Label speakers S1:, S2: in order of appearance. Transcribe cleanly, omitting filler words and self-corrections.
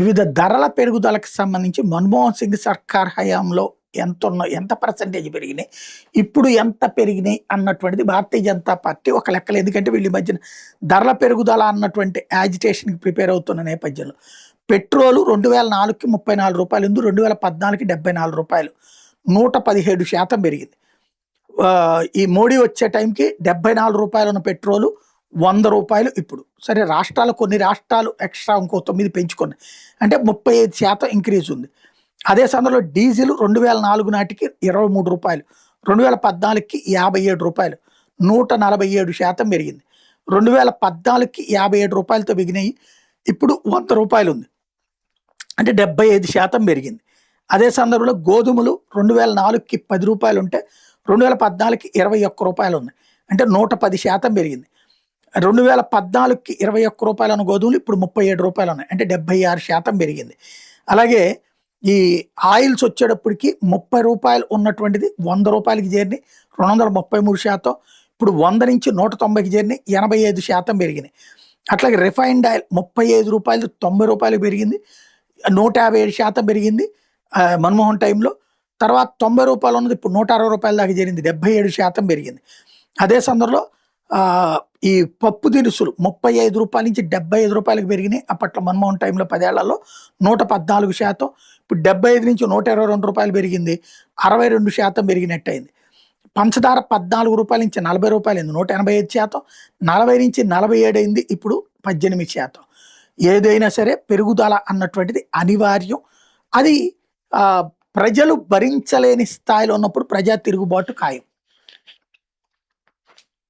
S1: వివిధ ధరల పెరుగుదలకు సంబంధించి మన్మోహన్ సింగ్ సర్కార్ హయాంలో ఎంత పర్సెంటేజ్ పెరిగినాయి, ఇప్పుడు ఎంత పెరిగినాయి అన్నటువంటిది భారతీయ జనతా పార్టీ ఒక లెక్కలు. ఎందుకంటే వీళ్ళ మధ్యన ధరల పెరుగుదల అన్నటువంటి యాజిటేషన్కి ప్రిపేర్ అవుతున్న నేపథ్యంలో పెట్రోలు 2004కి 34 రూపాయలు ఉంది, 2014కి 74 రూపాయలు, 117% పెరిగింది. ఈ మోడీ వచ్చే టైంకి 74 రూపాయలు ఉన్న పెట్రోలు 100 రూపాయలు ఇప్పుడు. సరే, కొన్ని రాష్ట్రాలు ఎక్స్ట్రా ఇంకో 9 పెంచుకున్నాయి, అంటే 35% ఇంక్రీజ్ ఉంది. అదే సమయంలో డీజిల్ 2004 నాటికి 23 రూపాయలు, 2014కి 57 రూపాయలు, 147% పెరిగింది. 2014కి 57 రూపాయలతో బిగినాయి, ఇప్పుడు 100 రూపాయలు ఉంది, అంటే 75% పెరిగింది. అదే సందర్భంలో గోధుమలు 2004కి 10 రూపాయలు ఉంటే 2014కి 21 రూపాయలు ఉన్నాయి, అంటే 110% పెరిగింది. 2014కి 21 రూపాయలు ఉన్న గోధుమలు ఇప్పుడు 37 రూపాయలు ఉన్నాయి, అంటే 76% పెరిగింది. అలాగే ఈ ఆయిల్స్ వచ్చేటప్పటికి 30 రూపాయలు ఉన్నటువంటిది 100 రూపాయలకి చేరినాయి, 233%. ఇప్పుడు 100 నుంచి 190కి చేరినాయి, 85% పెరిగినాయి. అట్లాగే రిఫైన్డ్ ఆయిల్ 35 రూపాయలు 90 రూపాయలు పెరిగింది, 157% పెరిగింది మన్మోహన్ టైంలో. తర్వాత 90 రూపాయలు ఉన్నది ఇప్పుడు 160 రూపాయల దాకా చేరింది, 77% పెరిగింది. అదే సందర్భంలో ఈ పప్పు దినుసులు 35 రూపాయల నుంచి 75 రూపాయలకు పెరిగినాయి. అప్పట్లో మన్మోహన్ టైంలో 10 ఏళ్లలో 114%. ఇప్పుడు 75 నుంచి 122 రూపాయలు పెరిగింది, 62% పెరిగినట్టు అయింది. పంచదార 14 రూపాయల నుంచి 40 రూపాయలు అయింది, 185%. 40 నుంచి 47 అయింది, ఇప్పుడు 18%. ఏదైనా సరే పెరుగుదల అన్నటువంటిది అనివార్యం. అది ప్రజలు భరించలేని స్థాయిలో ఉన్నప్పుడు ప్రజా తిరుగుబాటు ఖాయం.